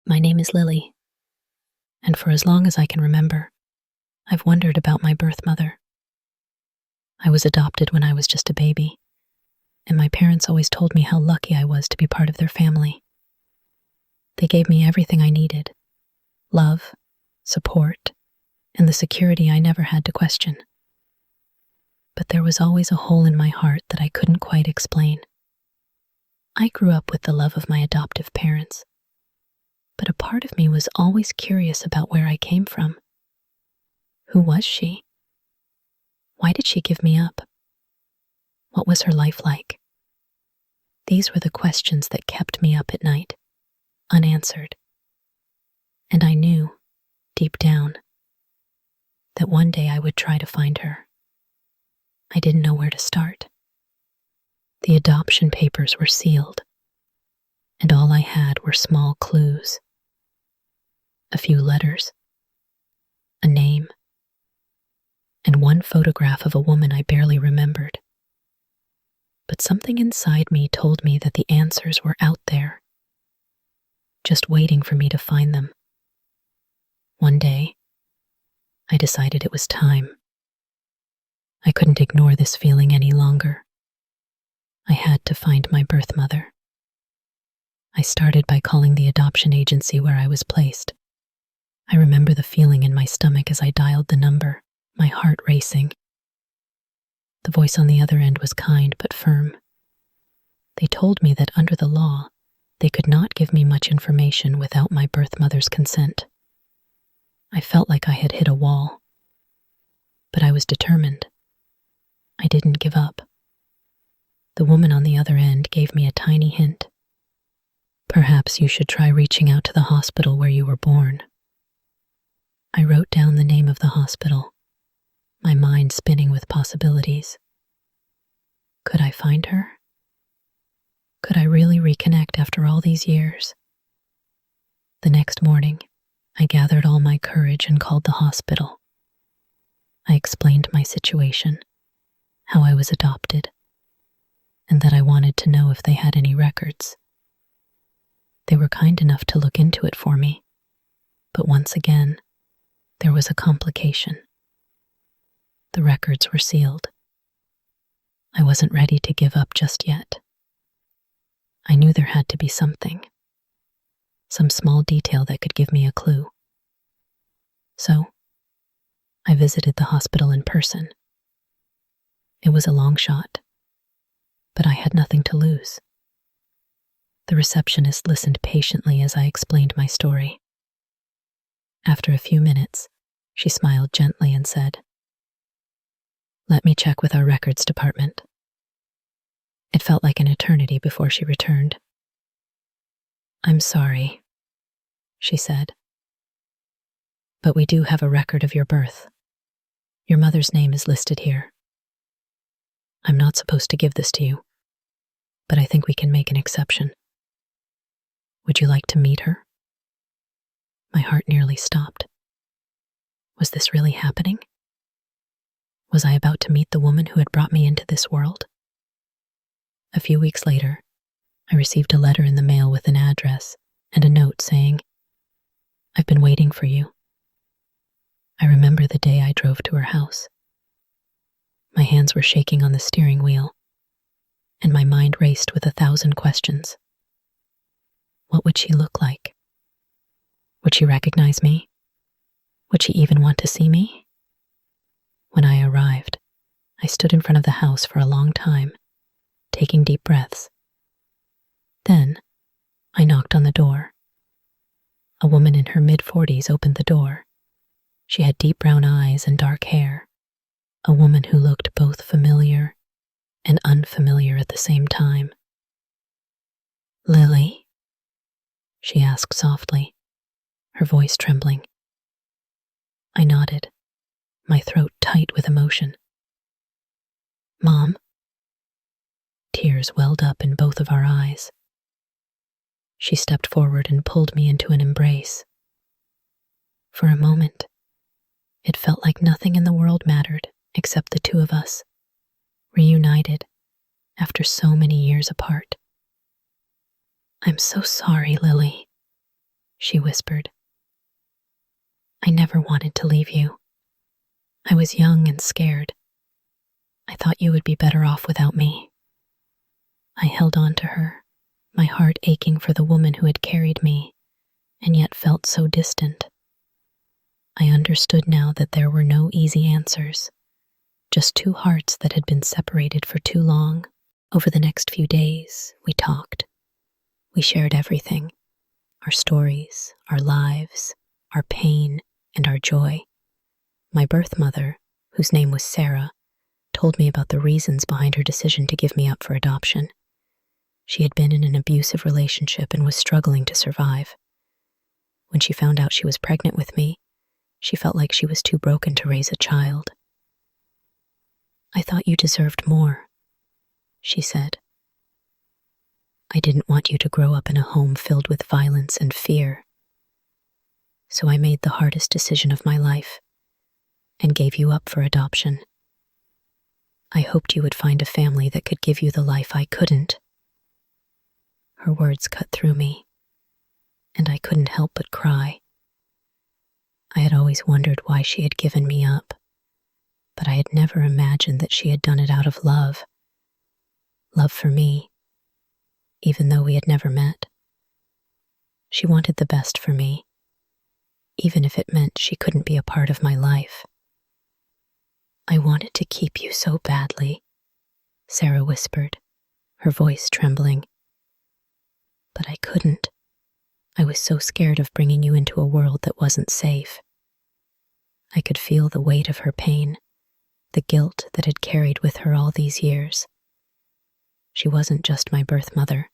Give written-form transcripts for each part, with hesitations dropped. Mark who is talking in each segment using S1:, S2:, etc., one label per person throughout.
S1: My name is Lily, and for as long as I can remember, I've wondered about my birth mother. I was adopted when I was just a baby, and my parents always told me how lucky I was to be part of their family. They gave me everything I needed: love, support, and the security I never had to question. But there was always a hole in my heart that I couldn't quite explain. I grew up with the love of my adoptive parents, but a part of me was always curious about where I came from. Who was she? Why did she give me up? What was her life like? These were the questions that kept me up at night, unanswered. And I knew, deep down, that one day I would try to find her. I didn't know where to start. The adoption papers were sealed, and all I had were small clues. A few letters, a name, and one photograph of a woman I barely remembered. But something inside me told me that the answers were out there, just waiting for me to find them. One day, I decided it was time. I couldn't ignore this feeling any longer. I had to find my birth mother. I started by calling the adoption agency where I was placed. I remember the feeling in my stomach as I dialed the number, my heart racing. The voice on the other end was kind but firm. They told me that under the law, they could not give me much information without my birth mother's consent. I felt like I had hit a wall, but I was determined. I didn't give up. The woman on the other end gave me a tiny hint. Perhaps you should try reaching out to the hospital where you were born. I wrote down the name of the hospital, my mind spinning with possibilities. Could I find her? Could I really reconnect after all these years? The next morning, I gathered all my courage and called the hospital. I explained my situation, how I was adopted, and that I wanted to know if they had any records. They were kind enough to look into it for me, but once again, there was a complication. The records were sealed. I wasn't ready to give up just yet. I knew there had to be something, some small detail that could give me a clue. So, I visited the hospital in person. It was a long shot, but I had nothing to lose. The receptionist listened patiently as I explained my story. After a few minutes, she smiled gently and said, "Let me check with our records department." It felt like an eternity before she returned. "I'm sorry," she said, "but we do have a record of your birth. Your mother's name is listed here. I'm not supposed to give this to you, but I think we can make an exception. Would you like to meet her?" My heart nearly stopped. Was this really happening? Was I about to meet the woman who had brought me into this world? A few weeks later, I received a letter in the mail with an address and a note saying, "I've been waiting for you." I remember the day I drove to her house. My hands were shaking on the steering wheel, and my mind raced with 1,000 questions. What would she look like? Would she recognize me? Would she even want to see me? When I arrived, I stood in front of the house for a long time, taking deep breaths. Then, I knocked on the door. A woman in her mid-40s opened the door. She had deep brown eyes and dark hair, a woman who looked both familiar and unfamiliar at the same time. "Lily?" she asked softly, her voice trembling. I nodded, my throat tight with emotion. "Mom?" Tears welled up in both of our eyes. She stepped forward and pulled me into an embrace. For a moment, it felt like nothing in the world mattered except the two of us, reunited after so many years apart. "I'm so sorry, Lily," she whispered. I never wanted to leave you. I was young and scared. I thought you would be better off without me. I held on to her, my heart aching for the woman who had carried me, and yet felt so distant. I understood now that there were no easy answers, just two hearts that had been separated for too long. Over the next few days, we talked. We shared everything, our stories, our lives, our pain, and our joy. My birth mother, whose name was Sarah, told me about the reasons behind her decision to give me up for adoption. She had been in an abusive relationship and was struggling to survive. When she found out she was pregnant with me, she felt like she was too broken to raise a child. I thought you deserved more, she said. I didn't want you to grow up in a home filled with violence and fear. So I made the hardest decision of my life and gave you up for adoption. I hoped you would find a family that could give you the life I couldn't. Her words cut through me, and I couldn't help but cry. I had always wondered why she had given me up, but I had never imagined that she had done it out of love. Love for me, even though we had never met. She wanted the best for me, even if it meant she couldn't be a part of my life. I wanted to keep you so badly, Sarah whispered, her voice trembling. But I couldn't. I was so scared of bringing you into a world that wasn't safe. I could feel the weight of her pain, the guilt that had carried with her all these years. She wasn't just my birth mother.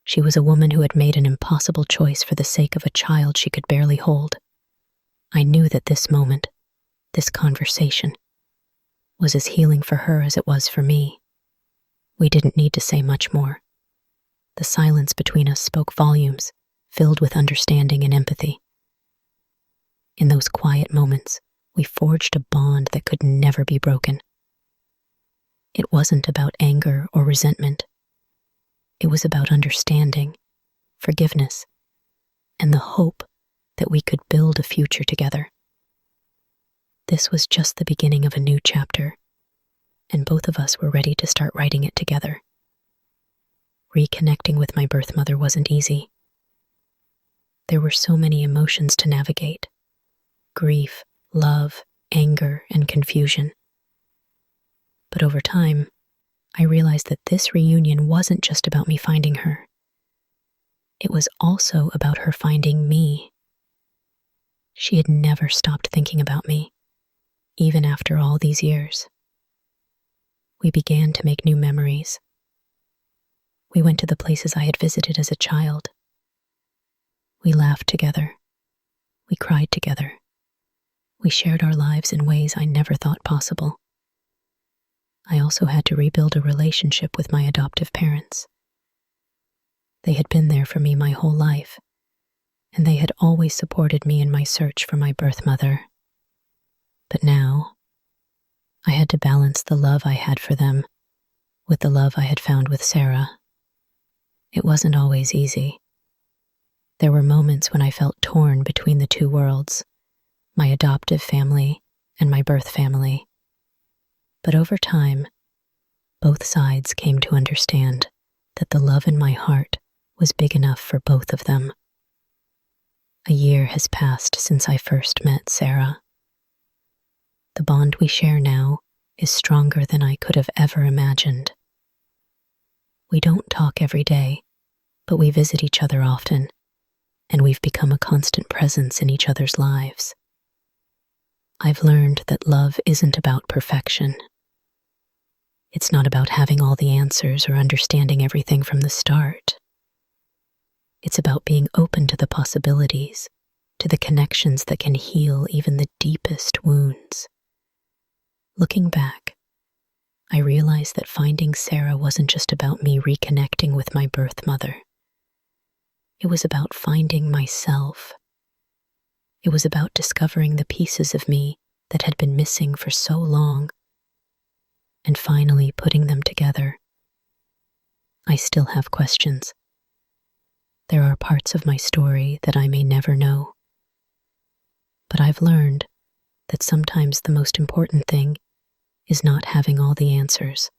S1: She was a woman who had made an impossible choice for the sake of a child she could barely hold. I knew that this moment, this conversation, was as healing for her as it was for me. We didn't need to say much more. The silence between us spoke volumes, filled with understanding and empathy. In those quiet moments, we forged a bond that could never be broken. It wasn't about anger or resentment. It was about understanding, forgiveness, and the hope that we could build a future together. This was just the beginning of a new chapter, and both of us were ready to start writing it together. Reconnecting with my birth mother wasn't easy. There were so many emotions to navigate: grief, love, anger, and confusion. But over time, I realized that this reunion wasn't just about me finding her. It was also about her finding me. She had never stopped thinking about me, even after all these years. We began to make new memories. We went to the places I had visited as a child. We laughed together. We cried together. We shared our lives in ways I never thought possible. I also had to rebuild a relationship with my adoptive parents. They had been there for me my whole life, and they had always supported me in my search for my birth mother. But now, I had to balance the love I had for them with the love I had found with Sarah. It wasn't always easy. There were moments when I felt torn between the two worlds, my adoptive family and my birth family. But over time, both sides came to understand that the love in my heart was big enough for both of them. A year has passed since I first met Sarah. The bond we share now is stronger than I could have ever imagined. We don't talk every day, but we visit each other often, and we've become a constant presence in each other's lives. I've learned that love isn't about perfection. It's not about having all the answers or understanding everything from the start. It's about being open to the possibilities, to the connections that can heal even the deepest wounds. Looking back, I realized that finding Sarah wasn't just about me reconnecting with my birth mother. It was about finding myself. It was about discovering the pieces of me that had been missing for so long, and finally putting them together. I still have questions. There are parts of my story that I may never know, but I've learned that sometimes the most important thing is not having all the answers.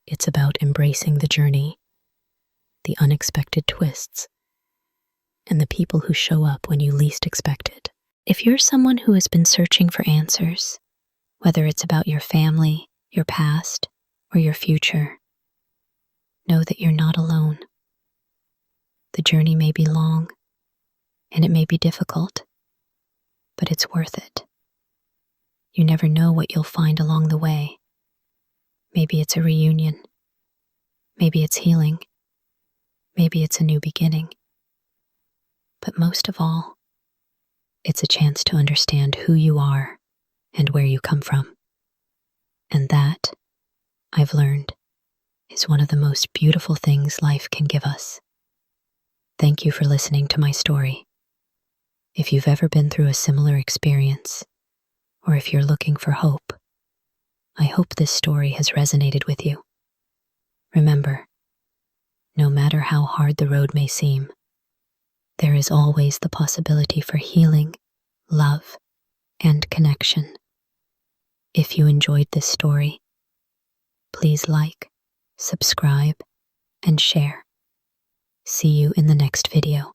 S1: It's about embracing the journey, the unexpected twists, and the people who show up when you least expect it. If you're someone who has been searching for answers, whether it's about your family, your past, or your future, know that you're not alone. The journey may be long, and it may be difficult, but it's worth it. You never know what you'll find along the way. Maybe it's a reunion. Maybe it's healing. Maybe it's a new beginning. But most of all, it's a chance to understand who you are and where you come from. And that, I've learned, is one of the most beautiful things life can give us. Thank you for listening to my story. If you've ever been through a similar experience, or if you're looking for hope, I hope this story has resonated with you. Remember, no matter how hard the road may seem, there is always the possibility for healing, love, and connection. If you enjoyed this story, please like, subscribe, and share. See you in the next video.